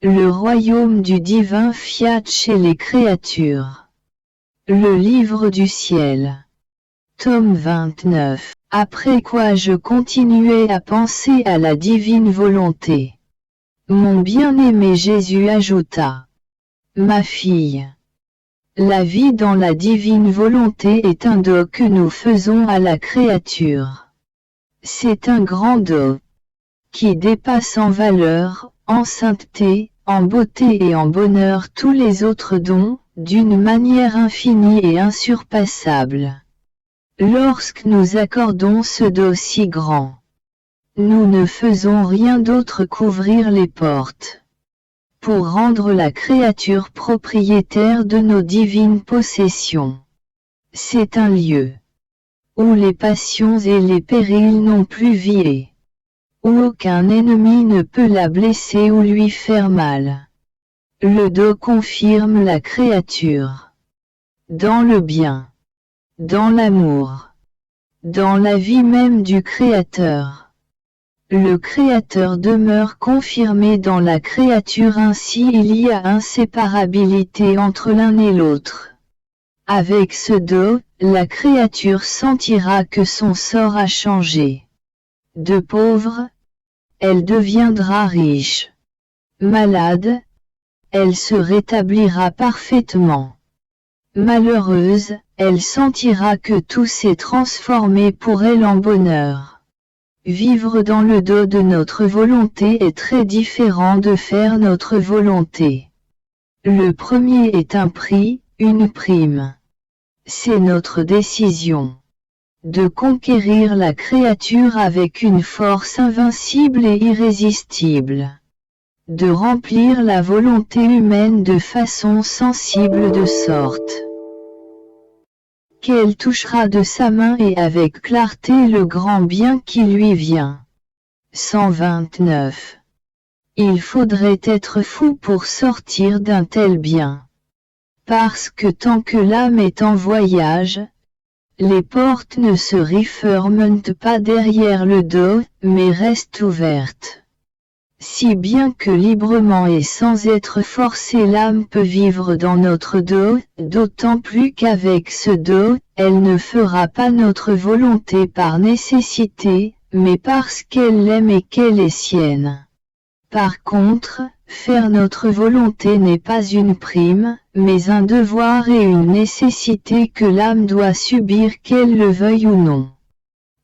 Le royaume du divin fiat chez les créatures. Le livre du ciel. Tome 29. Après quoi je continuai à penser à la divine volonté. Mon bien-aimé Jésus ajouta. Ma fille. La vie dans la divine volonté est un don que nous faisons à la créature. C'est un grand don, qui dépasse en valeur, en sainteté, en beauté et en bonheur tous les autres dons, d'une manière infinie et insurpassable. Lorsque nous accordons ce don si grand, nous ne faisons rien d'autre qu'ouvrir les portes, pour rendre la créature propriétaire de nos divines possessions. C'est un lieu où les passions et les périls n'ont plus vie, où aucun ennemi ne peut la blesser ou lui faire mal. Le don confirme la créature. Dans le bien, dans l'amour, dans la vie même du Créateur. Le Créateur demeure confirmé dans la créature, ainsi il y a inséparabilité entre l'un et l'autre. Avec ce don, la créature sentira que son sort a changé. De pauvre, elle deviendra riche. Malade, elle se rétablira parfaitement. Malheureuse, elle sentira que tout s'est transformé pour elle en bonheur. Vivre dans le don de notre volonté est très différent de faire notre volonté. Le premier est un prix, une prime. C'est notre décision de conquérir la créature avec une force invincible et irrésistible. De remplir la volonté humaine de façon sensible de sorte qu'elle touchera de sa main et avec clarté le grand bien qui lui vient. 129. Il faudrait être fou pour sortir d'un tel bien. Parce que tant que l'âme est en voyage, les portes ne se referment pas derrière le dos, mais restent ouvertes. Si bien que librement et sans être forcée l'âme peut vivre dans notre dos, d'autant plus qu'avec ce dos, elle ne fera pas notre volonté par nécessité, mais parce qu'elle l'aime et qu'elle est sienne. Par contre, faire notre volonté n'est pas une prime, mais un devoir et une nécessité que l'âme doit subir qu'elle le veuille ou non.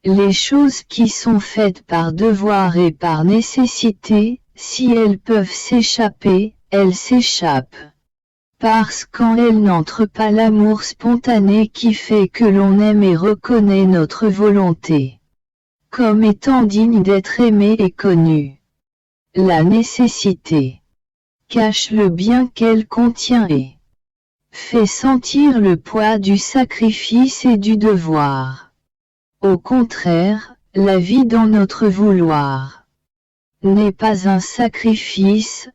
Les choses qui sont faites par devoir et par nécessité, si elles peuvent s'échapper, elles s'échappent. Parce qu'en elles n'entre pas l'amour spontané qui fait que l'on aime et reconnaît notre volonté comme étant digne d'être aimée et connue. La nécessité cache le bien qu'elle contient et fait sentir le poids du sacrifice et du devoir. Au contraire, la vie dans notre vouloir n'est pas un sacrifice,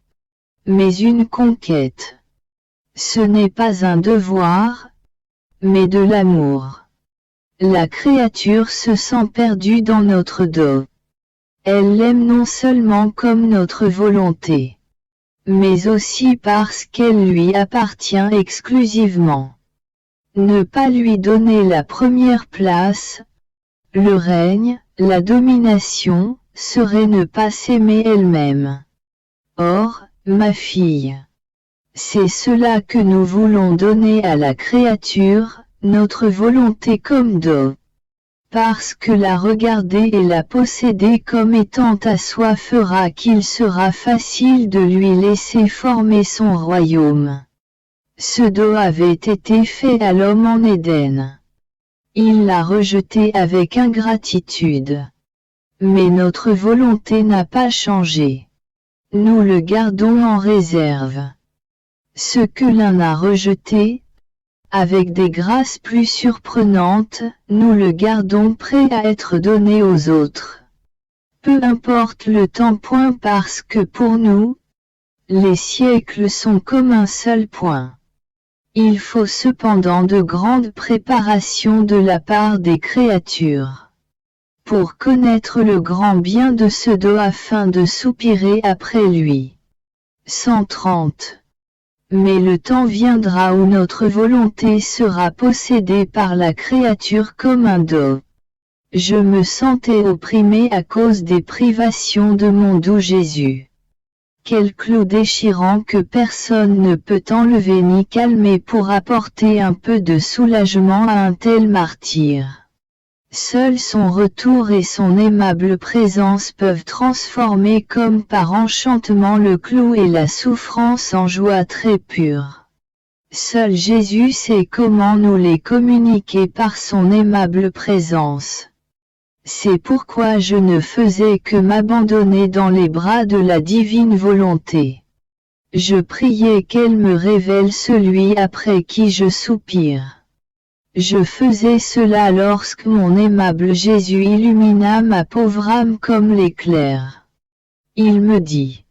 mais une conquête. Ce n'est pas un devoir, mais de l'amour. La créature se sent perdue dans notre dos. Elle l'aime non seulement comme notre volonté, mais aussi parce qu'elle lui appartient exclusivement. Ne pas lui donner la première place, le règne, la domination, serait ne pas s'aimer elle-même. Or, ma fille, c'est cela que nous voulons donner à la créature, notre volonté comme don. Parce que la regarder et la posséder comme étant à soi fera qu'il sera facile de lui laisser former son royaume. Ce don avait été fait à l'homme en Éden. Il l'a rejeté avec ingratitude. Mais notre volonté n'a pas changé. Nous le gardons en réserve. Ce que l'un a rejeté, avec des grâces plus surprenantes, nous le gardons prêt à être donné aux autres. Peu importe le temps, point, parce que pour nous, les siècles sont comme un seul point. Il faut cependant de grandes préparations de la part des créatures pour connaître le grand bien de ce don afin de soupirer après lui. 130. Mais le temps viendra où notre volonté sera possédée par la créature comme un dos. Je me sentais opprimé à cause des privations de mon doux Jésus. Quel clou déchirant que personne ne peut enlever ni calmer pour apporter un peu de soulagement à un tel martyr. Seul son retour et son aimable présence peuvent transformer comme par enchantement le clou et la souffrance en joie très pure. Seul Jésus sait comment nous les communiquer par son aimable présence. C'est pourquoi je ne faisais que m'abandonner dans les bras de la divine volonté. Je priais qu'elle me révèle celui après qui je soupire. Je faisais cela lorsque mon aimable Jésus illumina ma pauvre âme comme l'éclair. Il me dit: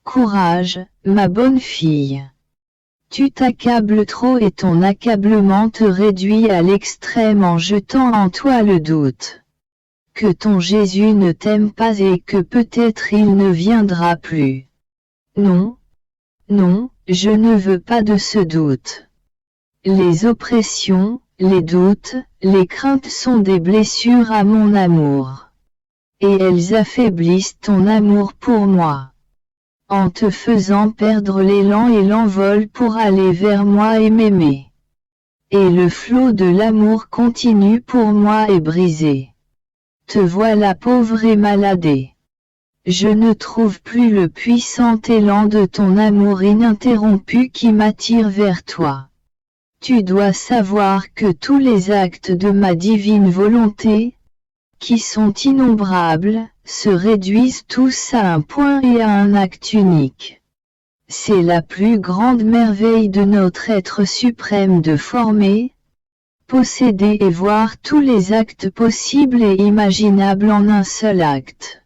Courage, ma bonne fille. Tu t'accables trop et ton accablement te réduit à l'extrême en jetant en toi le doute. Que ton Jésus ne t'aime pas et que peut-être il ne viendra plus. Non, non, je ne veux pas de ce doute. Les oppressions, les doutes, les craintes sont des blessures à mon amour. Et elles affaiblissent ton amour pour moi. En te faisant perdre l'élan et l'envol pour aller vers moi et m'aimer. Et le flot de l'amour continu pour moi est brisé. Te voilà pauvre et maladée. Je ne trouve plus le puissant élan de ton amour ininterrompu qui m'attire vers toi. Tu dois savoir que tous les actes de ma divine volonté, qui sont innombrables, se réduisent tous à un point et à un acte unique. C'est la plus grande merveille de notre être suprême de former, posséder et voir tous les actes possibles et imaginables en un seul acte.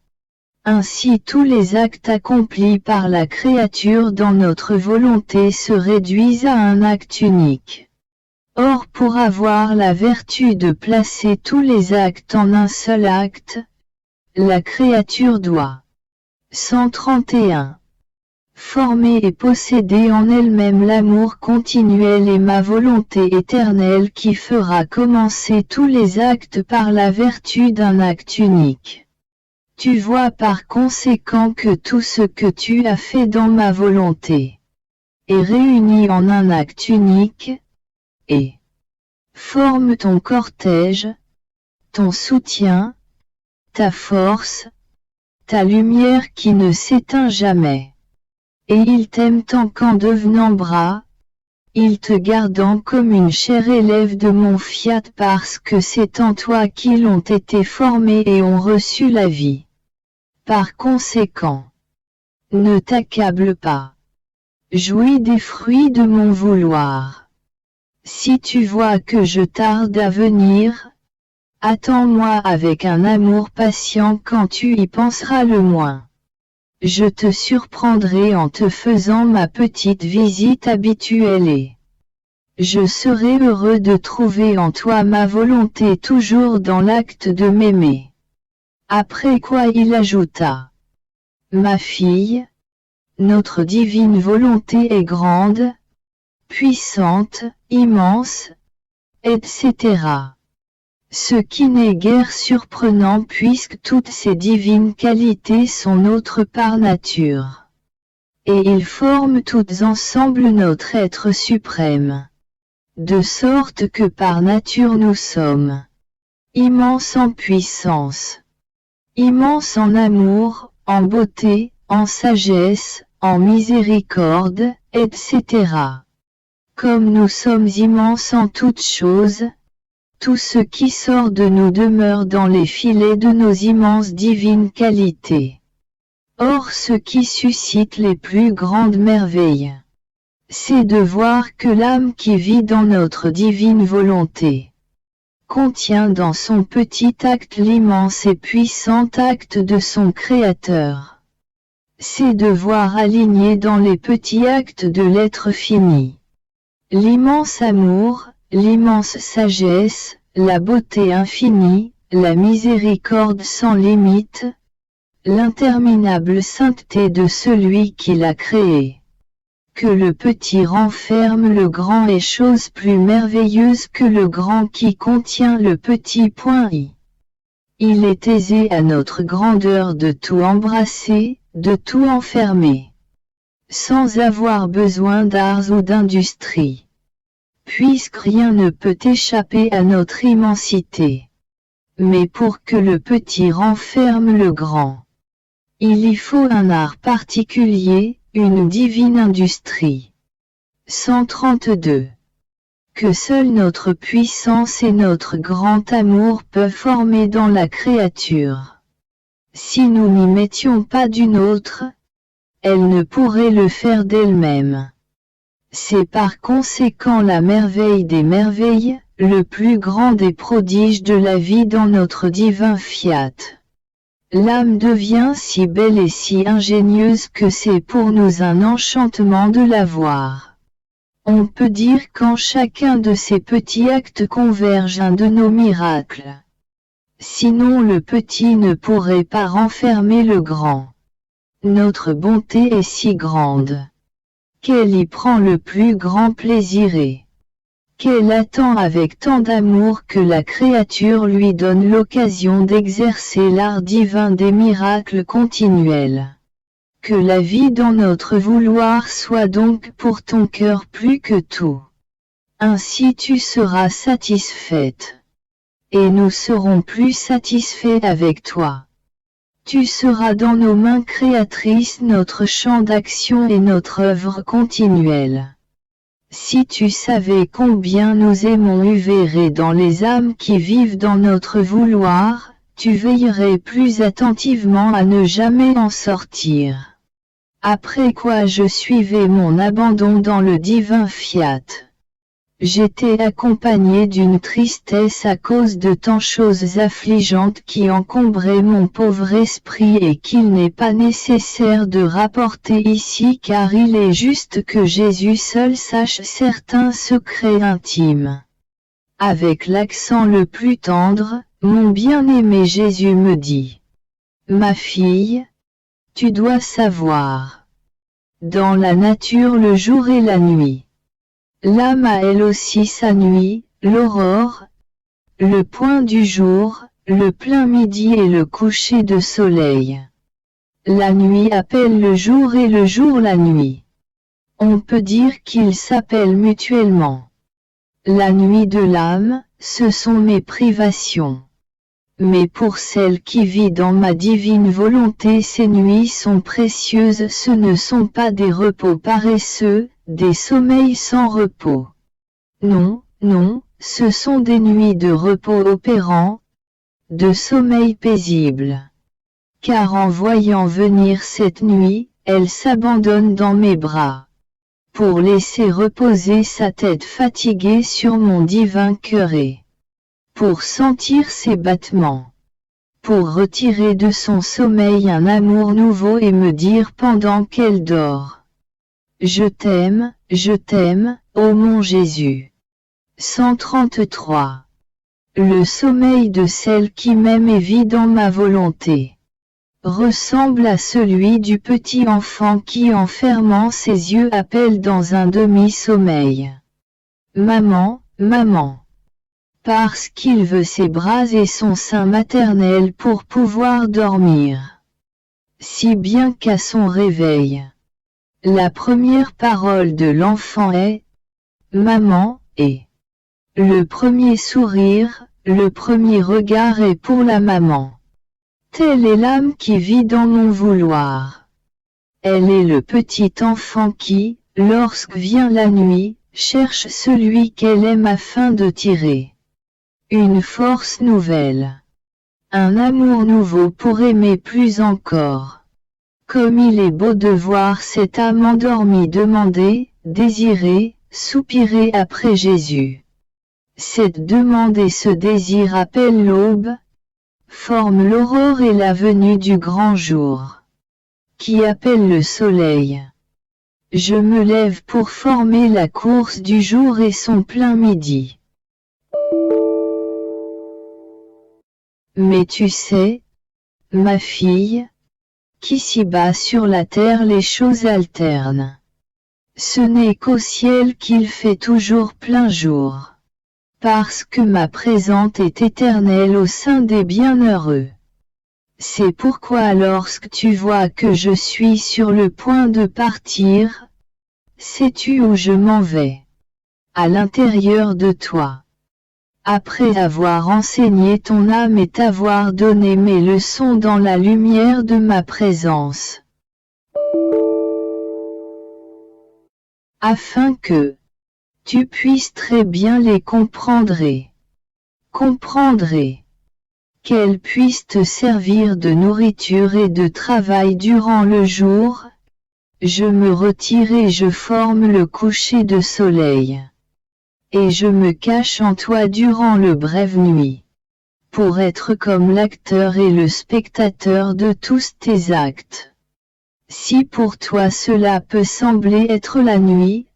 Ainsi tous les actes accomplis par la créature dans notre volonté se réduisent à un acte unique. Or pour avoir la vertu de placer tous les actes en un seul acte, la créature doit 131. Former et posséder en elle-même l'amour continuel et ma volonté éternelle qui fera commencer tous les actes par la vertu d'un acte unique. Tu vois par conséquent que tout ce que tu as fait dans ma volonté est réuni en un acte unique, et forme ton cortège, ton soutien, ta force, ta lumière qui ne s'éteint jamais. Et il t'aime tant qu'en devenant bras, il te gardant comme une chère élève de mon fiat parce que c'est en toi qu'ils ont été formés et ont reçu la vie. Par conséquent, ne t'accable pas. Jouis des fruits de mon vouloir. Si tu vois que je tarde à venir, attends-moi avec un amour patient quand tu y penseras le moins. Je te surprendrai en te faisant ma petite visite habituelle et je serai heureux de trouver en toi ma volonté toujours dans l'acte de m'aimer. Après quoi il ajouta: Ma fille, notre divine volonté est grande, puissante, immense, etc. Ce qui n'est guère surprenant puisque toutes ces divines qualités sont nôtres par nature. Et ils forment toutes ensemble notre être suprême. De sorte que par nature nous sommes immenses en puissance, immenses en amour, en beauté, en sagesse, en miséricorde, etc. Comme nous sommes immenses en toutes choses, tout ce qui sort de nous demeure dans les filets de nos immenses divines qualités. Or ce qui suscite les plus grandes merveilles, c'est de voir que l'âme qui vit dans notre divine volonté contient dans son petit acte l'immense et puissant acte de son Créateur. C'est de voir aligné dans les petits actes de l'être fini l'immense amour, l'immense sagesse, la beauté infinie, la miséricorde sans limite, l'interminable sainteté de celui qui l'a créé. Que le petit renferme le grand est chose plus merveilleuse que le grand qui contient le petit. I. Il est aisé à notre grandeur de tout embrasser, de tout enfermer, sans avoir besoin d'arts ou d'industrie. Puisque rien ne peut échapper à notre immensité. Mais pour que le petit renferme le grand, il y faut un art particulier, une divine industrie. 132. Que seule notre puissance et notre grand amour peuvent former dans la créature. Si nous n'y mettions pas d'une autre, elle ne pourrait le faire d'elle-même. C'est par conséquent la merveille des merveilles, le plus grand des prodiges de la vie dans notre divin fiat. L'âme devient si belle et si ingénieuse que c'est pour nous un enchantement de la voir. On peut dire qu'en chacun de ces petits actes converge un de nos miracles. Sinon le petit ne pourrait pas renfermer le grand. Notre bonté est si grande qu'elle y prend le plus grand plaisir et qu'elle attend avec tant d'amour que la créature lui donne l'occasion d'exercer l'art divin des miracles continuels. Que la vie dans notre vouloir soit donc pour ton cœur plus que tout. Ainsi tu seras satisfaite. Et nous serons plus satisfaits avec toi. Tu seras dans nos mains créatrices notre champ d'action et notre œuvre continuelle. Si tu savais combien nous aimons uvrer dans les âmes qui vivent dans notre vouloir, tu veillerais plus attentivement à ne jamais en sortir. Après quoi je suivais mon abandon dans le divin fiat. J'étais accompagné d'une tristesse à cause de tant choses affligeantes qui encombraient mon pauvre esprit et qu'il n'est pas nécessaire de rapporter ici car il est juste que Jésus seul sache certains secrets intimes. Avec l'accent le plus tendre, mon bien-aimé Jésus me dit : Ma fille, tu dois savoir. Dans la nature le jour et la nuit. L'âme a elle aussi sa nuit, l'aurore, le point du jour, le plein midi et le coucher de soleil. La nuit appelle le jour et le jour la nuit. On peut dire qu'ils s'appellent mutuellement. La nuit de l'âme, ce sont mes privations. Mais pour celle qui vit dans ma divine volonté ces nuits sont précieuses, ce ne sont pas des repos paresseux, des sommeils sans repos. Non, non, ce sont des nuits de repos opérant, de sommeil paisible. Car en voyant venir cette nuit, elle s'abandonne dans mes bras. Pour laisser reposer sa tête fatiguée sur mon divin cœur et pour sentir ses battements. Pour retirer de son sommeil un amour nouveau et me dire pendant qu'elle dort. Je t'aime, ô mon Jésus. 133. Le sommeil de celle qui m'aime et vit dans ma volonté ressemble à celui du petit enfant qui en fermant ses yeux appelle dans un demi-sommeil. Maman, maman. Parce qu'il veut ses bras et son sein maternel pour pouvoir dormir. Si bien qu'à son réveil, la première parole de l'enfant est « Maman » et le premier sourire, le premier regard est pour la maman. Telle est l'âme qui vit dans mon vouloir. Elle est le petit enfant qui, lorsque vient la nuit, cherche celui qu'elle aime afin de tirer une force nouvelle, un amour nouveau pour aimer plus encore. Comme il est beau de voir cette âme endormie demander, désirer, soupirer après Jésus. Cette demande et ce désir appellent l'aube, forment l'aurore et la venue du grand jour, qui appelle le soleil. Je me lève pour former la course du jour et son plein midi. Mais tu sais, ma fille, qu'ici-bas sur la terre les choses alternent. Ce n'est qu'au ciel qu'il fait toujours plein jour. Parce que ma présente est éternelle au sein des bienheureux. C'est pourquoi lorsque tu vois que je suis sur le point de partir, sais-tu où je m'en vais? À l'intérieur de toi. Après avoir enseigné ton âme et t'avoir donné mes leçons dans la lumière de ma présence. Afin que tu puisses très bien les comprendre et qu'elles puissent te servir de nourriture et de travail durant le jour, je me retire et je forme le coucher de soleil. Et je me cache en toi durant le brève nuit, pour être comme l'acteur et le spectateur de tous tes actes. Si pour toi cela peut sembler être la nuit,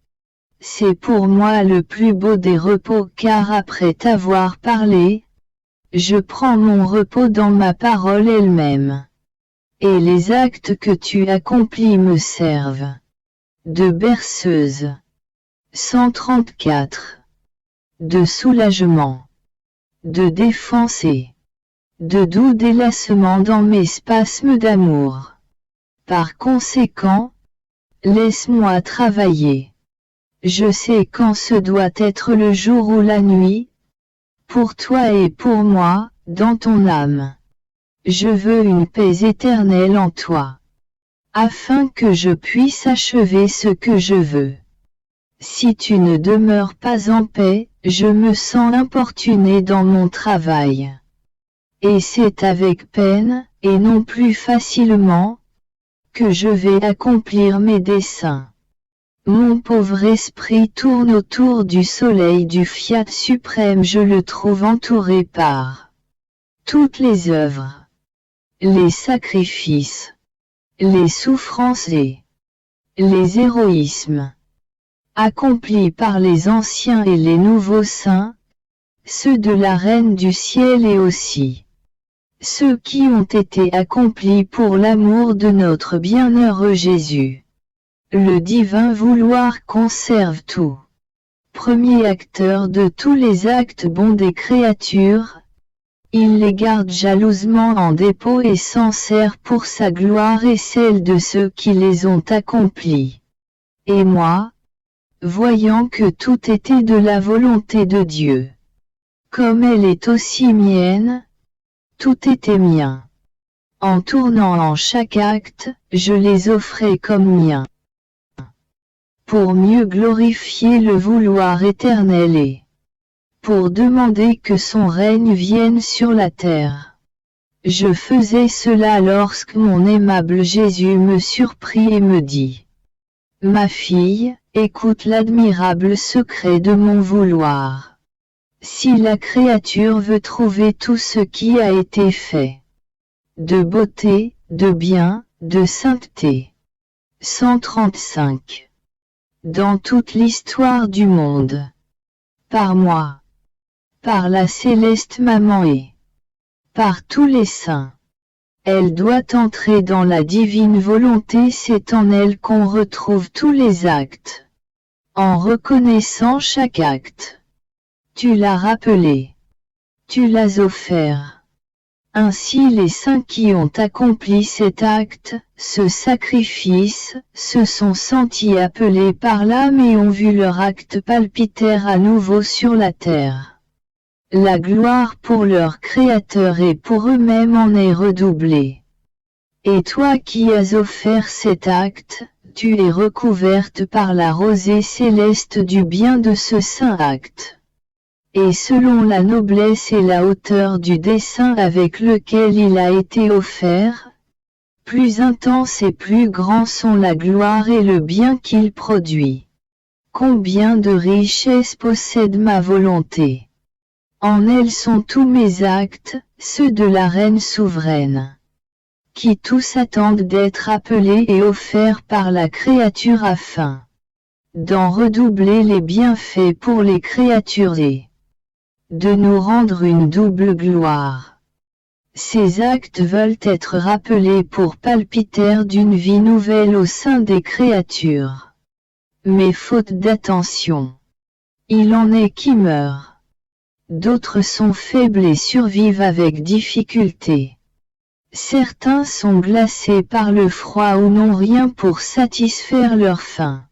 c'est pour moi le plus beau des repos car après t'avoir parlé, je prends mon repos dans ma parole elle-même. Et les actes que tu accomplis me servent de berceuse. 134. De soulagement, de défense et de doux délassement dans mes spasmes d'amour. Par conséquent, laisse-moi travailler. Je sais quand ce doit être le jour ou la nuit, pour toi et pour moi, dans ton âme. Je veux une paix éternelle en toi, afin que je puisse achever ce que je veux. Si tu ne demeures pas en paix, je me sens importuné dans mon travail. Et c'est avec peine, et non plus facilement, que je vais accomplir mes desseins. Mon pauvre esprit tourne autour du soleil du fiat suprême, je le trouve entouré par toutes les œuvres, les sacrifices, les souffrances et les héroïsmes, accomplis par les anciens et les nouveaux saints, ceux de la Reine du ciel et aussi ceux qui ont été accomplis pour l'amour de notre bienheureux Jésus. Le divin vouloir conserve tout. Premier acteur de tous les actes bons des créatures, il les garde jalousement en dépôt et s'en sert pour sa gloire et celle de ceux qui les ont accomplis. Et moi, voyant que tout était de la volonté de Dieu, comme elle est aussi mienne, tout était mien. En tournant en chaque acte, je les offrais comme miens. Pour mieux glorifier le vouloir éternel et pour demander que son règne vienne sur la terre. Je faisais cela lorsque mon aimable Jésus me surprit et me dit: Ma fille, écoute l'admirable secret de mon vouloir. Si la créature veut trouver tout ce qui a été fait, de beauté, de bien, de sainteté. 135. Dans toute l'histoire du monde, par moi, par la céleste maman et par tous les saints, elle doit entrer dans la divine volonté, c'est en elle qu'on retrouve tous les actes. En reconnaissant chaque acte, tu l'as rappelé, tu l'as offert. Ainsi les saints qui ont accompli cet acte, ce sacrifice, se sont sentis appelés par l'âme et ont vu leur acte palpiter à nouveau sur la terre. La gloire pour leur Créateur et pour eux-mêmes en est redoublée. Et toi qui as offert cet acte, tu es recouverte par la rosée céleste du bien de ce saint acte. Et selon la noblesse et la hauteur du dessein avec lequel il a été offert, plus intense et plus grand sont la gloire et le bien qu'il produit. Combien de richesses possède ma volonté! En elle sont tous mes actes, ceux de la Reine souveraine, qui tous attendent d'être appelés et offerts par la créature afin d'en redoubler les bienfaits pour les créatures et de nous rendre une double gloire. Ces actes veulent être rappelés pour palpiter d'une vie nouvelle au sein des créatures. Mais faute d'attention, il en est qui meurent. D'autres sont faibles et survivent avec difficulté. Certains sont glacés par le froid ou n'ont rien pour satisfaire leur faim.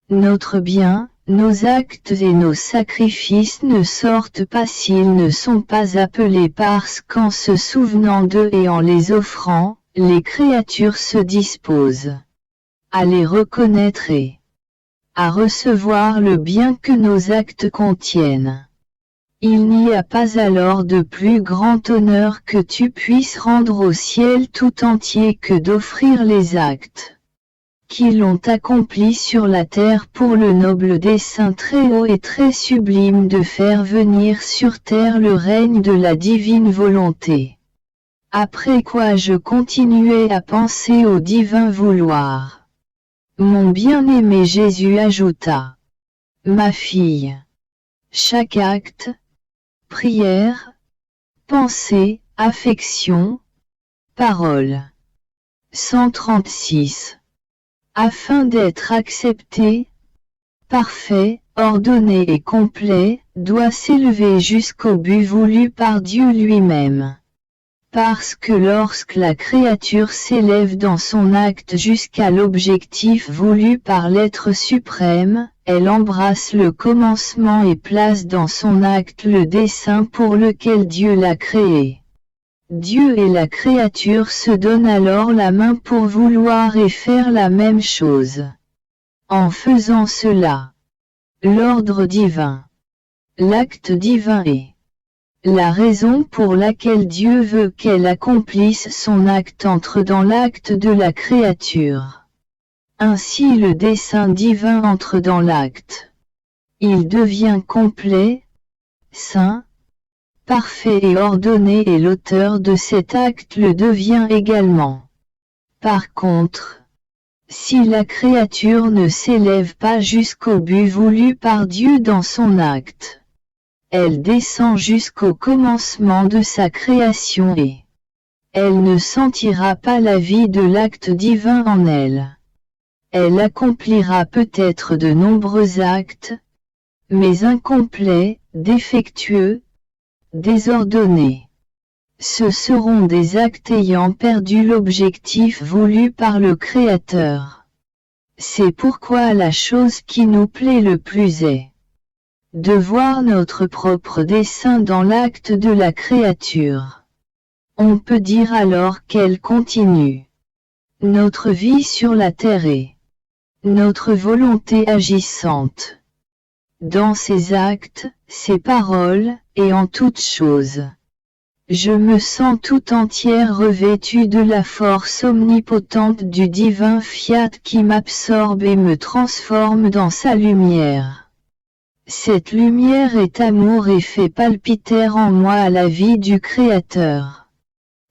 Notre bien, nos actes et nos sacrifices ne sortent pas s'ils ne sont pas appelés parce qu'en se souvenant d'eux et en les offrant, les créatures se disposent à les reconnaître et à recevoir le bien que nos actes contiennent. Il n'y a pas alors de plus grand honneur que tu puisses rendre au ciel tout entier que d'offrir les actes qui l'ont accompli sur la terre pour le noble dessein très haut et très sublime de faire venir sur terre le règne de la divine volonté. Après quoi je continuai à penser au divin vouloir. Mon bien-aimé Jésus ajouta: Ma fille, chaque acte, prière, pensée, affection, parole. 136. Afin d'être accepté, parfait, ordonné et complet, doit s'élever jusqu'au but voulu par Dieu lui-même. Parce que lorsque la créature s'élève dans son acte jusqu'à l'objectif voulu par l'être suprême, elle embrasse le commencement et place dans son acte le dessein pour lequel Dieu l'a créé. Dieu et la créature se donnent alors la main pour vouloir et faire la même chose. En faisant cela, l'ordre divin, l'acte divin est la raison pour laquelle Dieu veut qu'elle accomplisse son acte entre dans l'acte de la créature. Ainsi le dessein divin entre dans l'acte. Il devient complet, saint, parfait et ordonné et l'auteur de cet acte le devient également. Par contre, si la créature ne s'élève pas jusqu'au but voulu par Dieu dans son acte, elle descend jusqu'au commencement de sa création et elle ne sentira pas la vie de l'acte divin en elle. Elle accomplira peut-être de nombreux actes, mais incomplets, défectueux, désordonnés. Ce seront des actes ayant perdu l'objectif voulu par le Créateur. C'est pourquoi la chose qui nous plaît le plus est de voir notre propre dessein dans l'acte de la créature. On peut dire alors qu'elle continue notre vie sur la terre et notre volonté agissante dans ses actes, ses paroles, et en toutes choses. Je me sens tout entière revêtue de la force omnipotente du divin fiat qui m'absorbe et me transforme dans sa lumière. Cette lumière est amour et fait palpiter en moi la vie du Créateur.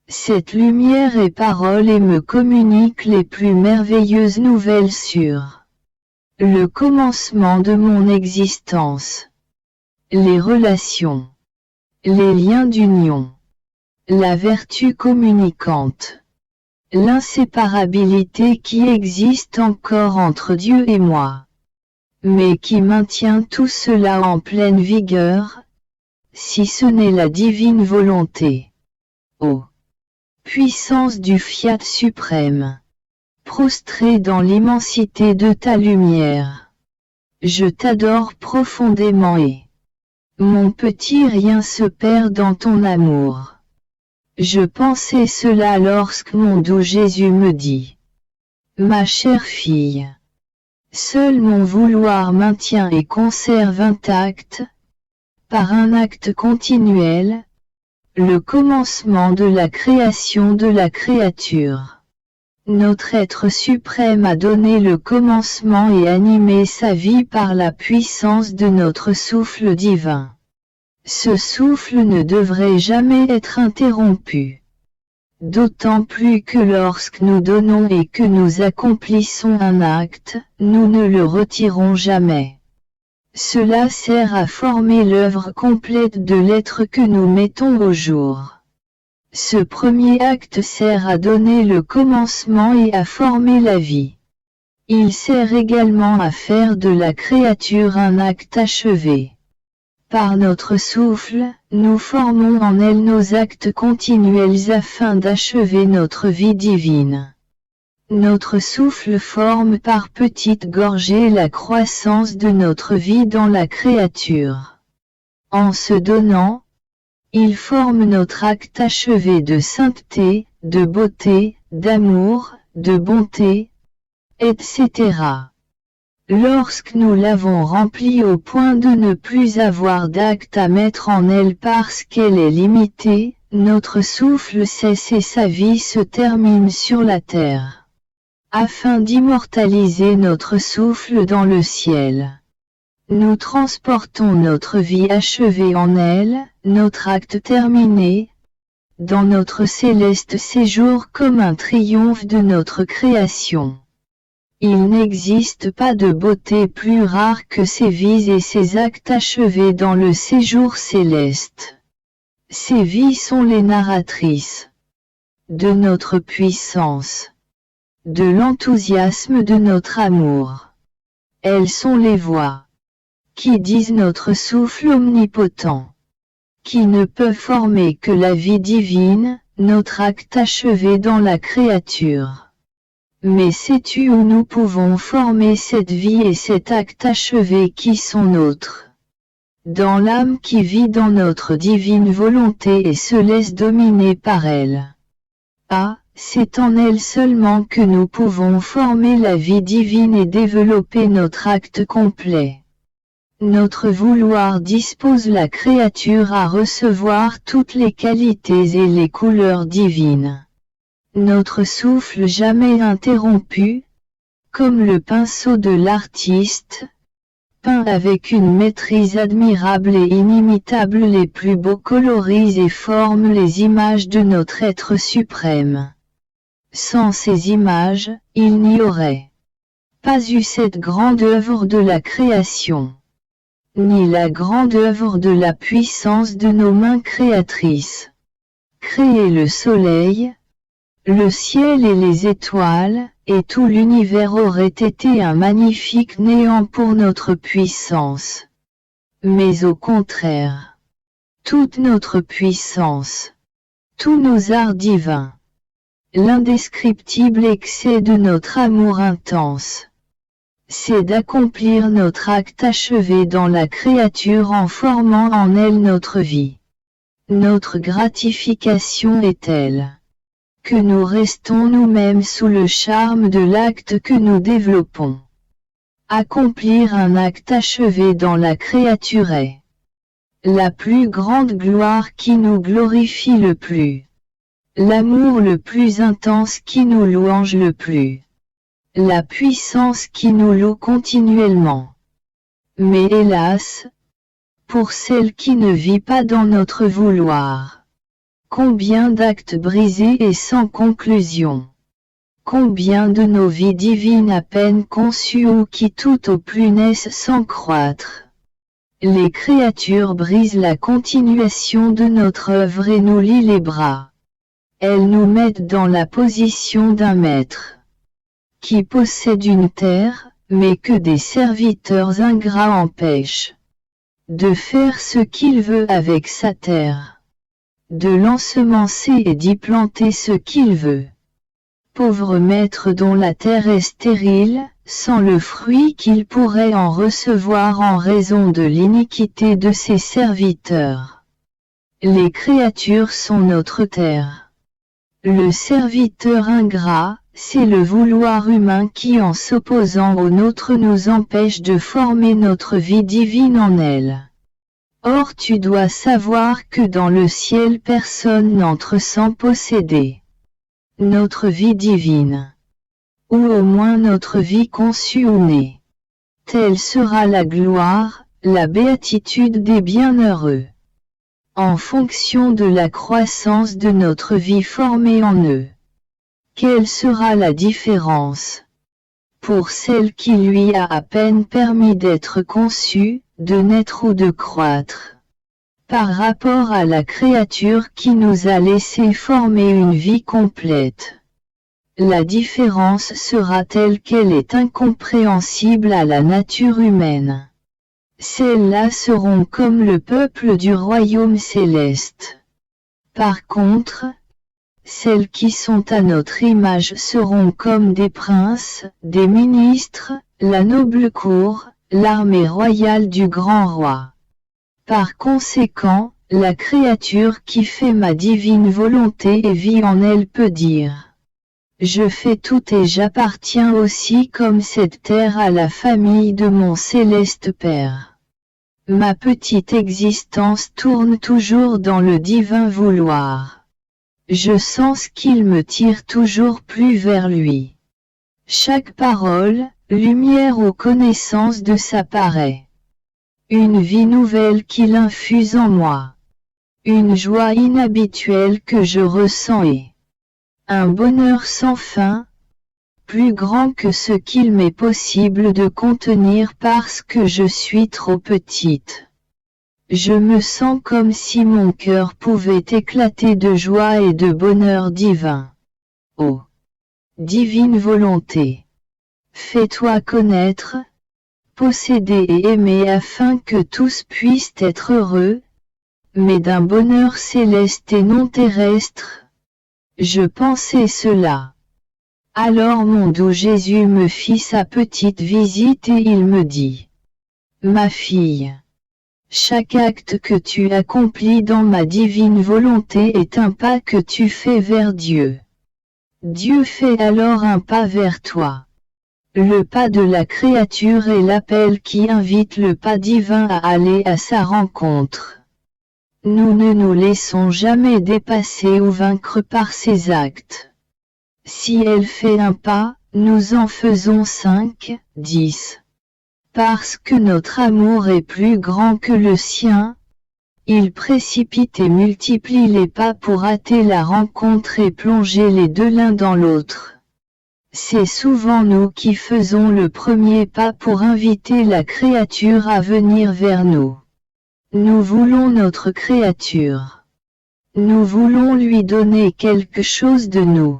Cette lumière est parole et me communique les plus merveilleuses nouvelles sur le commencement de mon existence, les relations, les liens d'union, la vertu communicante, l'inséparabilité qui existe encore entre Dieu et moi, mais qui maintient tout cela en pleine vigueur, si ce n'est la divine volonté. Ô puissance du fiat suprême, prostré dans l'immensité de ta lumière, je t'adore profondément et mon petit rien se perd dans ton amour. Je pensais cela lorsque mon doux Jésus me dit: Ma chère fille, seul mon vouloir maintient et conserve intact, par un acte continuel, le commencement de la création de la créature. Notre être suprême a donné le commencement et animé sa vie par la puissance de notre souffle divin. Ce souffle ne devrait jamais être interrompu. D'autant plus que lorsque nous donnons et que nous accomplissons un acte, nous ne le retirons jamais. Cela sert à former l'œuvre complète de l'être que nous mettons au jour. Ce premier acte sert à donner le commencement et à former la vie. Il sert également à faire de la créature un acte achevé. Par notre souffle, nous formons en elle nos actes continuels afin d'achever notre vie divine. Notre souffle forme par petites gorgées la croissance de notre vie dans la créature. En se donnant, il forme notre acte achevé de sainteté, de beauté, d'amour, de bonté, etc. Lorsque nous l'avons remplie au point de ne plus avoir d'acte à mettre en elle parce qu'elle est limitée, notre souffle cesse et sa vie se termine sur la terre. Afin d'immortaliser notre souffle dans le ciel, nous transportons notre vie achevée en elle, notre acte terminé, dans notre céleste séjour comme un triomphe de notre création. Il n'existe pas de beauté plus rare que ces vies et ces actes achevés dans le séjour céleste. Ces vies sont les narratrices de notre puissance, de l'enthousiasme de notre amour. Elles sont les voix qui disent notre souffle omnipotent, qui ne peut former que la vie divine, notre acte achevé dans la créature. Mais sais-tu où nous pouvons former cette vie et cet acte achevé qui sont nôtres? Dans l'âme qui vit dans notre divine volonté et se laisse dominer par elle. Ah, c'est en elle seulement que nous pouvons former la vie divine et développer notre acte complet. Notre vouloir dispose la créature à recevoir toutes les qualités et les couleurs divines. Notre souffle jamais interrompu, comme le pinceau de l'artiste, peint avec une maîtrise admirable et inimitable les plus beaux coloris et forme les images de notre être suprême. Sans ces images, il n'y aurait pas eu cette grande œuvre de la création, ni la grande œuvre de la puissance de nos mains créatrices. Créer le soleil, le ciel et les étoiles, et tout l'univers aurait été un magnifique néant pour notre puissance. Mais au contraire, toute notre puissance, tous nos arts divins, l'indescriptible excès de notre amour intense, c'est d'accomplir notre acte achevé dans la créature en formant en elle notre vie. Notre gratification est telle que nous restons nous-mêmes sous le charme de l'acte que nous développons. Accomplir un acte achevé dans la créature est la plus grande gloire qui nous glorifie le plus, l'amour le plus intense qui nous louange le plus, la puissance qui nous loue continuellement. Mais hélas, pour celle qui ne vit pas dans notre vouloir, combien d'actes brisés et sans conclusion. Combien de nos vies divines à peine conçues ou qui tout au plus naissent sans croître. Les créatures brisent la continuation de notre œuvre et nous lient les bras. Elles nous mettent dans la position d'un maître qui possède une terre, mais que des serviteurs ingrats empêchent de faire ce qu'il veut avec sa terre, de l'ensemencer et d'y planter ce qu'il veut. Pauvre maître dont la terre est stérile, sans le fruit qu'il pourrait en recevoir en raison de l'iniquité de ses serviteurs. Les créatures sont notre terre. Le serviteur ingrat, c'est le vouloir humain qui en s'opposant au nôtre nous empêche de former notre vie divine en elle. Or tu dois savoir que dans le ciel personne n'entre sans posséder notre vie divine, ou au moins notre vie conçue ou née. Telle sera la gloire, la béatitude des bienheureux. En fonction de la croissance de notre vie formée en eux. Quelle sera la différence pour celle qui lui a à peine permis d'être conçue, de naître ou de croître? par rapport à la créature qui nous a laissé former une vie complète. La différence sera telle qu'elle est incompréhensible à la nature humaine. Celles-là seront comme le peuple du royaume céleste. Par contre, celles qui sont à notre image seront comme des princes, des ministres, la noble cour, l'armée royale du grand roi. Par conséquent, la créature qui fait ma divine volonté et vit en elle peut dire: je fais tout et j'appartiens aussi comme cette terre à la famille de mon céleste Père. Ma petite existence tourne toujours dans le divin vouloir. Je sens qu'il me tire toujours plus vers lui. Chaque parole, lumière aux connaissances de sa paraît. Une vie nouvelle qu'il infuse en moi. Une joie inhabituelle que je ressens et un bonheur sans fin, plus grand que ce qu'il m'est possible de contenir parce que je suis trop petite. Je me sens comme si mon cœur pouvait éclater de joie et de bonheur divin. Oh! Divine volonté! Fais-toi connaître, posséder et aimer afin que tous puissent être heureux, mais d'un bonheur céleste et non terrestre. Je pensais cela. Alors mon doux Jésus me fit sa petite visite et il me dit: ma fille, chaque acte que tu accomplis dans ma divine volonté est un pas que tu fais vers Dieu. Dieu fait alors un pas vers toi. Le pas de la créature est l'appel qui invite le pas divin à aller à sa rencontre. Nous ne nous laissons jamais dépasser ou vaincre par ses actes. Si elle fait un pas, nous en faisons 5, 10. Parce que notre amour est plus grand que le sien, il précipite et multiplie les pas pour hâter la rencontre et plonger les deux l'un dans l'autre. C'est souvent nous qui faisons le premier pas pour inviter la créature à venir vers nous. Nous voulons notre créature. Nous voulons lui donner quelque chose de nous.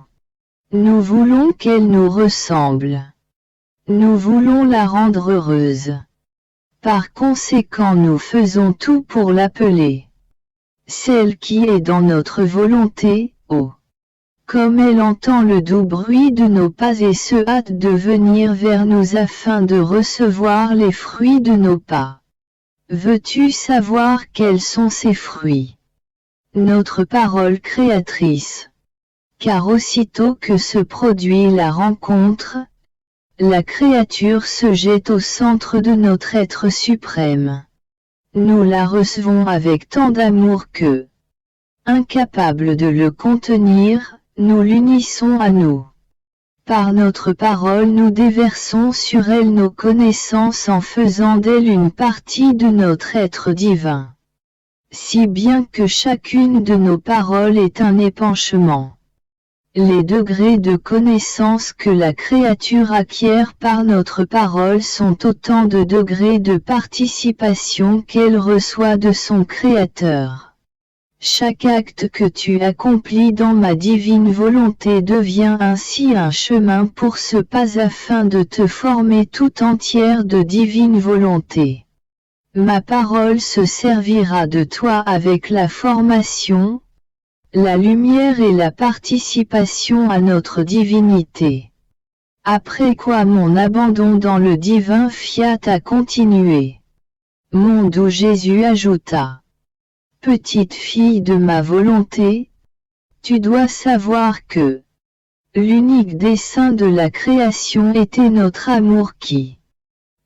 Nous voulons qu'elle nous ressemble. Nous voulons la rendre heureuse. Par conséquent nous faisons tout pour l'appeler. Celle qui est dans notre volonté, oh! Comme elle entend le doux bruit de nos pas et se hâte de venir vers nous afin de recevoir les fruits de nos pas. Veux-tu savoir quels sont ces fruits? Notre parole créatrice. Car aussitôt que se produit la rencontre, la créature se jette au centre de notre être suprême. Nous la recevons avec tant d'amour que, incapables de le contenir, nous l'unissons à nous. Par notre parole nous déversons sur elle nos connaissances en faisant d'elle une partie de notre être divin. Si bien que chacune de nos paroles est un épanchement. Les degrés de connaissance que la créature acquiert par notre parole sont autant de degrés de participation qu'elle reçoit de son Créateur. Chaque acte que tu accomplis dans ma divine volonté devient ainsi un chemin pour ce pas afin de te former tout entière de divine volonté. Ma parole se servira de toi avec la formation, la lumière et la participation à notre divinité. Après quoi mon abandon dans le divin fiat a continué. Mon doux Jésus ajouta: petite fille de ma volonté, tu dois savoir que l'unique dessein de la création était notre amour qui,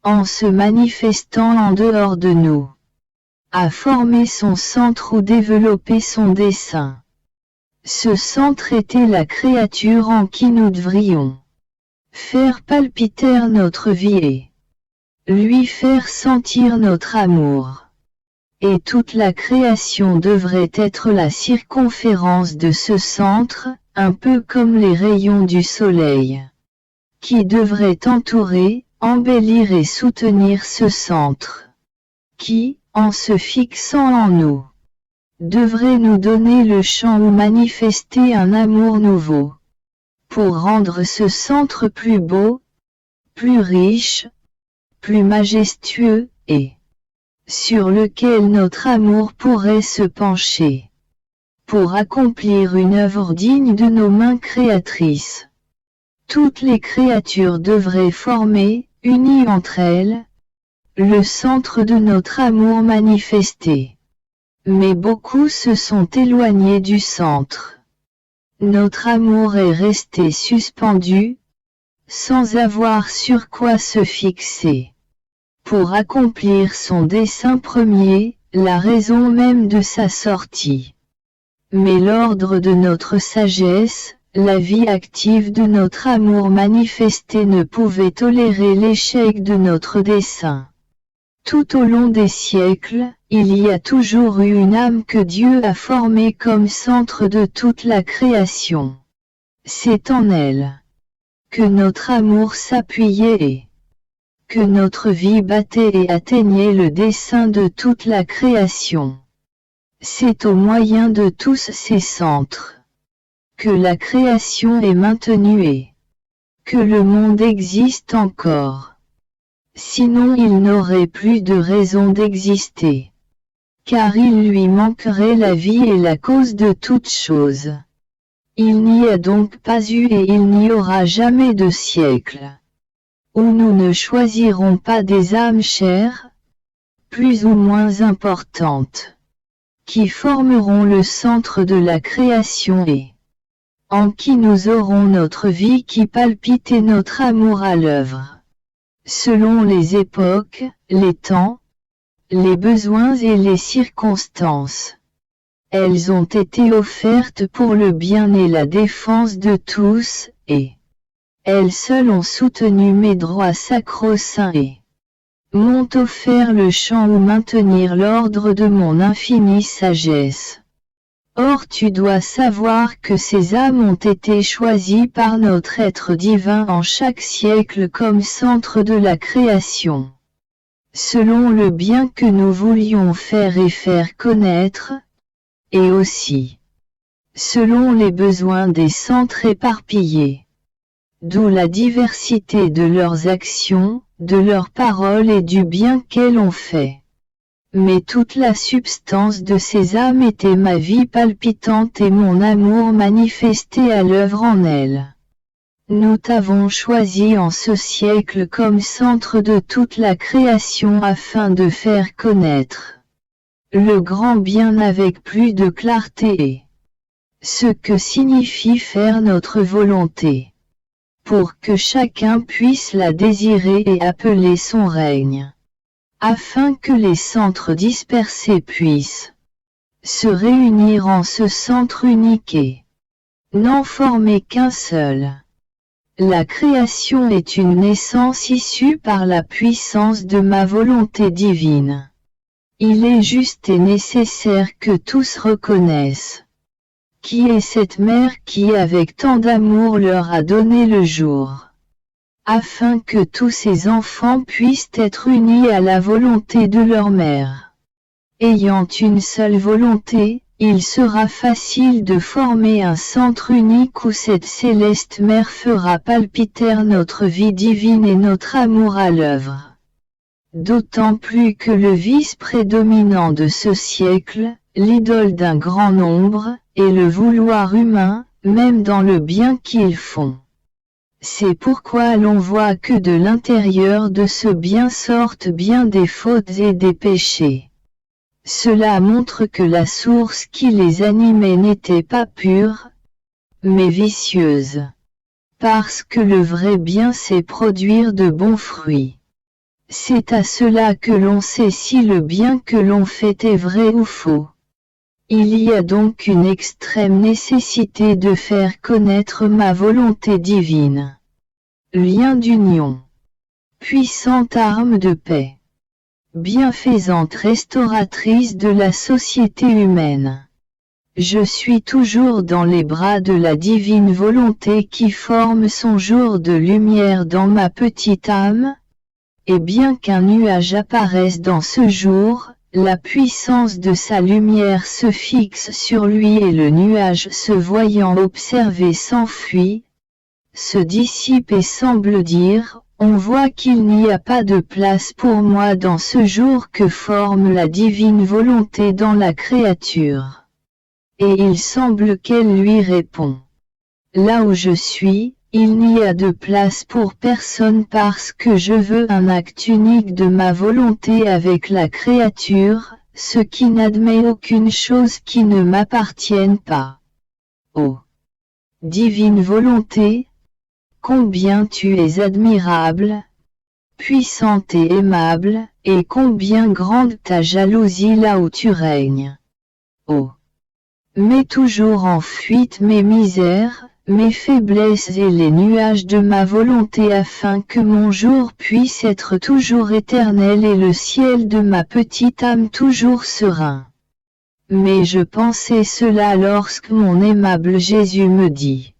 en se manifestant en dehors de nous, a formé son centre ou développé son dessein. Ce centre était la créature en qui nous devrions faire palpiter notre vie et lui faire sentir notre amour. Et toute la création devrait être la circonférence de ce centre, un peu comme les rayons du soleil, qui devraient entourer, embellir et soutenir ce centre, qui, en se fixant en nous, devrait nous donner le champ où manifester un amour nouveau, pour rendre ce centre plus beau, plus riche, plus majestueux, et sur lequel notre amour pourrait se pencher, pour accomplir une œuvre digne de nos mains créatrices. Toutes les créatures devraient former, unies entre elles, le centre de notre amour manifesté. Mais beaucoup se sont éloignés du centre. Notre amour est resté suspendu, sans avoir sur quoi se fixer. Pour accomplir son dessein premier, la raison même de sa sortie. Mais l'ordre de notre sagesse, la vie active de notre amour manifesté ne pouvait tolérer l'échec de notre dessein. Tout au long des siècles, il y a toujours eu une âme que Dieu a formée comme centre de toute la création. C'est en elle que notre amour s'appuyait et que notre vie battait et atteignait le dessein de toute la création. C'est au moyen de tous ces centres que la création est maintenue et que le monde existe encore. Sinon il n'aurait plus de raison d'exister, car il lui manquerait la vie et la cause de toute chose. Il n'y a donc pas eu et il n'y aura jamais de siècle où nous ne choisirons pas des âmes chères, plus ou moins importantes, qui formeront le centre de la création et en qui nous aurons notre vie qui palpite et notre amour à l'œuvre. Selon les époques, les temps, les besoins et les circonstances. Elles ont été offertes pour le bien et la défense de tous, et elles seules ont soutenu mes droits sacro-saints et m'ont offert le champ où maintenir l'ordre de mon infinie sagesse. Or tu dois savoir que ces âmes ont été choisies par notre être divin en chaque siècle comme centre de la création. Selon le bien que nous voulions faire et faire connaître, et aussi selon les besoins des centres éparpillés. D'où la diversité de leurs actions, de leurs paroles et du bien qu'elles ont fait. Mais toute la substance de ces âmes était ma vie palpitante et mon amour manifesté à l'œuvre en elles. Nous t'avons choisi en ce siècle comme centre de toute la création afin de faire connaître le grand bien avec plus de clarté et ce que signifie faire notre volonté, pour que chacun puisse la désirer et appeler son règne, afin que les centres dispersés puissent se réunir en ce centre unique et n'en former qu'un seul. La création est une naissance issue par la puissance de ma volonté divine. Il est juste et nécessaire que tous reconnaissent qui est cette mère qui avec tant d'amour leur a donné le jour, afin que tous ces enfants puissent être unis à la volonté de leur mère. Ayant une seule volonté, il sera facile de former un centre unique où cette céleste mère fera palpiter notre vie divine et notre amour à l'œuvre. D'autant plus que le vice prédominant de ce siècle, l'idole d'un grand nombre, et le vouloir humain, même dans le bien qu'ils font. C'est pourquoi l'on voit que de l'intérieur de ce bien sortent bien des fautes et des péchés. Cela montre que la source qui les animait n'était pas pure, mais vicieuse. Parce que le vrai bien sait produire de bons fruits. C'est à cela que l'on sait si le bien que l'on fait est vrai ou faux. Il y a donc une extrême nécessité de faire connaître ma volonté divine. Lien d'union. Puissante arme de paix. Bienfaisante restauratrice de la société humaine. Je suis toujours dans les bras de la divine volonté qui forme son jour de lumière dans ma petite âme, et bien qu'un nuage apparaisse dans ce jour, la puissance de sa lumière se fixe sur lui et le nuage se voyant observé s'enfuit, se dissipe et semble dire, on voit qu'il n'y a pas de place pour moi dans ce jour que forme la divine volonté dans la créature. Et il semble qu'elle lui répond. Là où je suis, il n'y a de place pour personne parce que je veux un acte unique de ma volonté avec la créature, ce qui n'admet aucune chose qui ne m'appartienne pas. Oh! Divine volonté, combien tu es admirable, puissante et aimable, et combien grande ta jalousie là où tu règnes. Oh! Mets toujours en fuite mes misères, mes faiblesses et les nuages de ma volonté afin que mon jour puisse être toujours éternel et le ciel de ma petite âme toujours serein. Mais je pensais cela lorsque mon aimable Jésus me dit.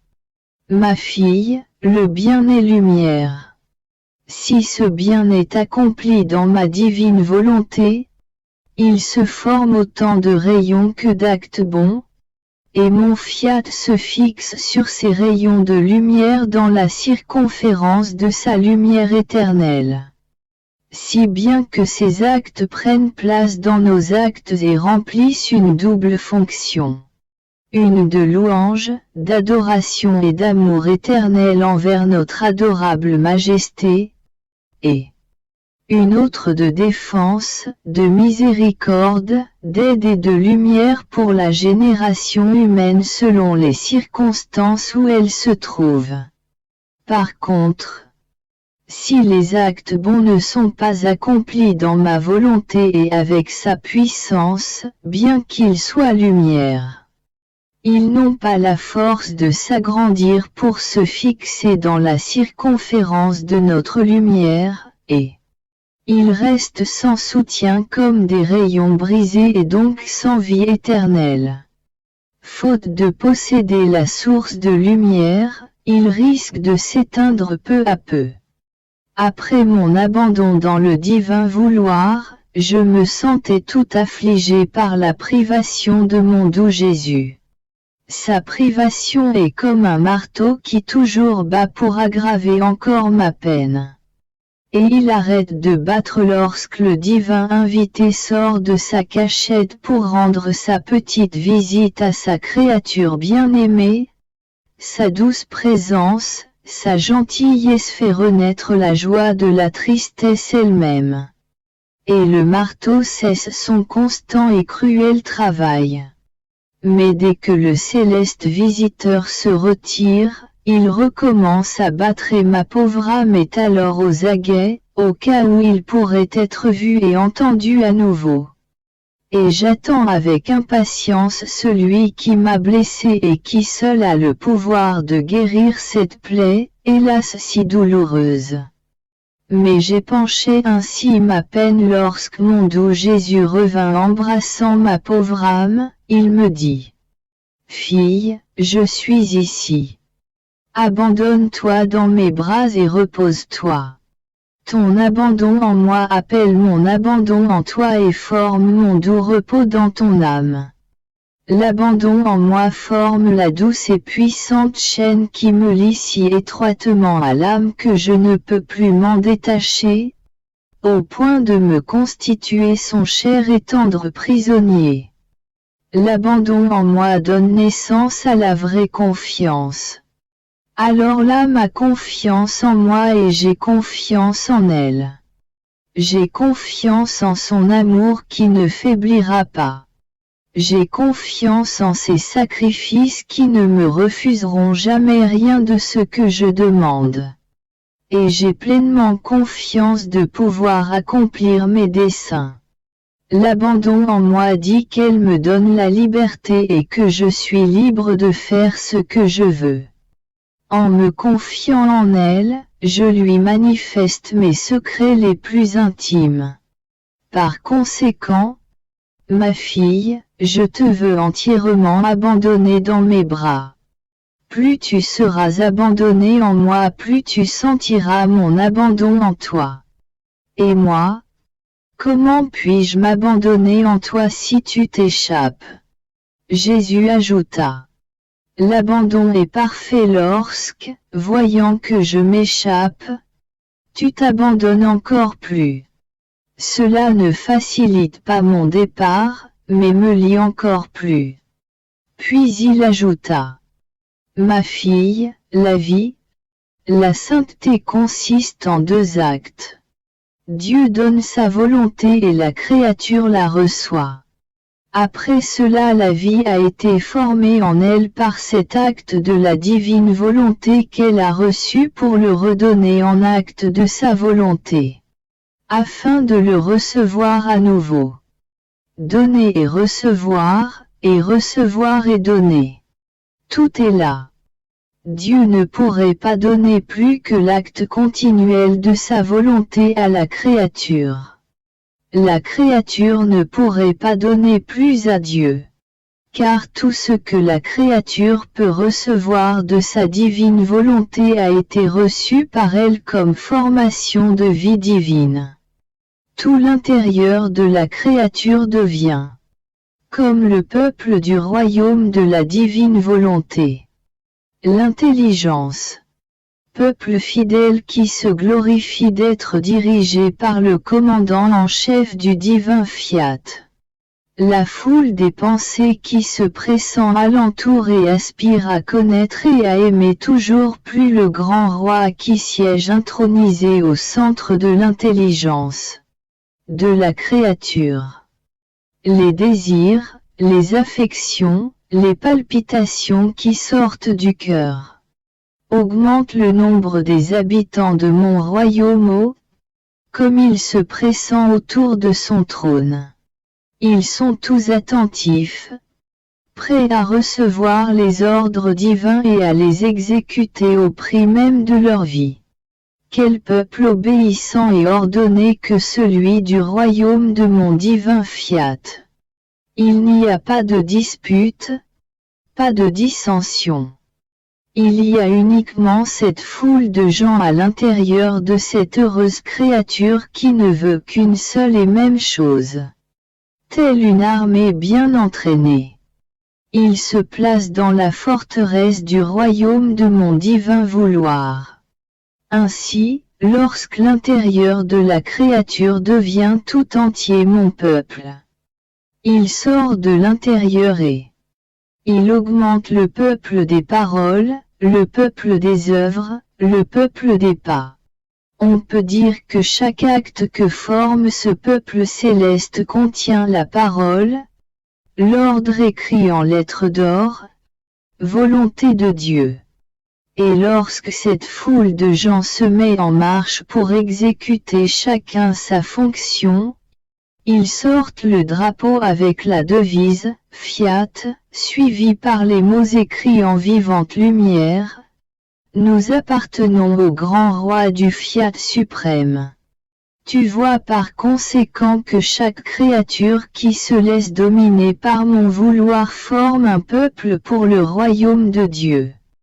Ma fille, le bien est lumière. Si ce bien est accompli dans ma divine volonté, il se forme autant de rayons que d'actes bons, et mon fiat se fixe sur ces rayons de lumière dans la circonférence de sa lumière éternelle. Si bien que ces actes prennent place dans nos actes et remplissent une double fonction. Une de louange, d'adoration et d'amour éternel envers notre adorable majesté, et une autre de défense, de miséricorde, d'aide et de lumière pour la génération humaine selon les circonstances où elle se trouve. Par contre, si les actes bons ne sont pas accomplis dans ma volonté et avec sa puissance, bien qu'ils soient lumière, ils n'ont pas la force de s'agrandir pour se fixer dans la circonférence de notre lumière, et ils restent sans soutien comme des rayons brisés et donc sans vie éternelle. Faute de posséder la source de lumière, ils risquent de s'éteindre peu à peu. Après mon abandon dans le divin vouloir, je me sentais tout affligé par la privation de mon doux Jésus. Sa privation est comme un marteau qui toujours bat pour aggraver encore ma peine. Et il arrête de battre lorsque le divin invité sort de sa cachette pour rendre sa petite visite à sa créature bien-aimée. Sa douce présence, sa gentillesse fait renaître la joie de la tristesse elle-même. Et le marteau cesse son constant et cruel travail. Mais dès que le céleste visiteur se retire, il recommence à battre et ma pauvre âme est alors aux aguets, au cas où il pourrait être vu et entendu à nouveau. Et j'attends avec impatience celui qui m'a blessé et qui seul a le pouvoir de guérir cette plaie, hélas si douloureuse. Mais j'épanchai ainsi ma peine lorsque mon doux Jésus revint embrassant ma pauvre âme, il me dit. Fille, je suis ici. Abandonne-toi dans mes bras et repose-toi. Ton abandon en moi appelle mon abandon en toi et forme mon doux repos dans ton âme. L'abandon en moi forme la douce et puissante chaîne qui me lie si étroitement à l'âme que je ne peux plus m'en détacher, au point de me constituer son cher et tendre prisonnier. L'abandon en moi donne naissance à la vraie confiance. Alors l'âme a confiance en moi et j'ai confiance en elle. J'ai confiance en son amour qui ne faiblira pas. J'ai confiance en ses sacrifices qui ne me refuseront jamais rien de ce que je demande. Et j'ai pleinement confiance de pouvoir accomplir mes desseins. L'abandon en moi dit qu'elle me donne la liberté et que je suis libre de faire ce que je veux. En me confiant en elle, je lui manifeste mes secrets les plus intimes. Par conséquent, ma fille, je te veux entièrement abandonnée dans mes bras. Plus tu seras abandonnée en moi, plus tu sentiras mon abandon en toi. Et moi, Comment puis-je m'abandonner en toi si tu t'échappes? Jésus ajouta. L'abandon est parfait lorsque, voyant que je m'échappe, tu t'abandonnes encore plus. Cela ne facilite pas mon départ, mais me lie encore plus. Puis il ajouta. Ma fille, la vie, la sainteté consiste en 2 actes. Dieu donne sa volonté et la créature la reçoit. Après cela la vie a été formée en elle par cet acte de la divine volonté qu'elle a reçu pour le redonner en acte de sa volonté. Afin de le recevoir à nouveau. Donner et recevoir et donner. Tout est là. Dieu ne pourrait pas donner plus que l'acte continuel de sa volonté à la créature. La créature ne pourrait pas donner plus à Dieu. Car tout ce que la créature peut recevoir de sa divine volonté a été reçu par elle comme formation de vie divine. Tout l'intérieur de la créature devient comme le peuple du royaume de la divine volonté. L'intelligence. Peuple fidèle qui se glorifie d'être dirigé par le commandant en chef du divin fiat. La foule des pensées qui se pressent alentour et aspire à connaître et à aimer toujours plus le grand roi qui siège intronisé au centre de l'intelligence de la créature. Les désirs, les affections, les palpitations qui sortent du cœur. Augmente le nombre des habitants de mon royaume comme ils se pressent autour de son trône. Ils sont tous attentifs, prêts à recevoir les ordres divins et à les exécuter au prix même de leur vie. Quel peuple obéissant et ordonné que celui du royaume de mon divin fiat. Il n'y a pas de dispute, pas de dissension. Il y a uniquement cette foule de gens à l'intérieur de cette heureuse créature qui ne veut qu'une seule et même chose. Telle une armée bien entraînée. Il se place dans la forteresse du royaume de mon divin vouloir. Ainsi, lorsque l'intérieur de la créature devient tout entier mon peuple, il sort de l'intérieur et il augmente le peuple des paroles, le peuple des œuvres, le peuple des pas. On peut dire que chaque acte que forme ce peuple céleste contient la parole, l'ordre écrit en lettres d'or, volonté de Dieu. Et lorsque cette foule de gens se met en marche pour exécuter chacun sa fonction, ils sortent le drapeau avec la devise « Fiat », suivi par les mots écrits en vivante lumière. Nous appartenons au grand roi du Fiat suprême. Tu vois par conséquent que chaque créature qui se laisse dominer par mon vouloir forme un peuple pour le royaume de Dieu.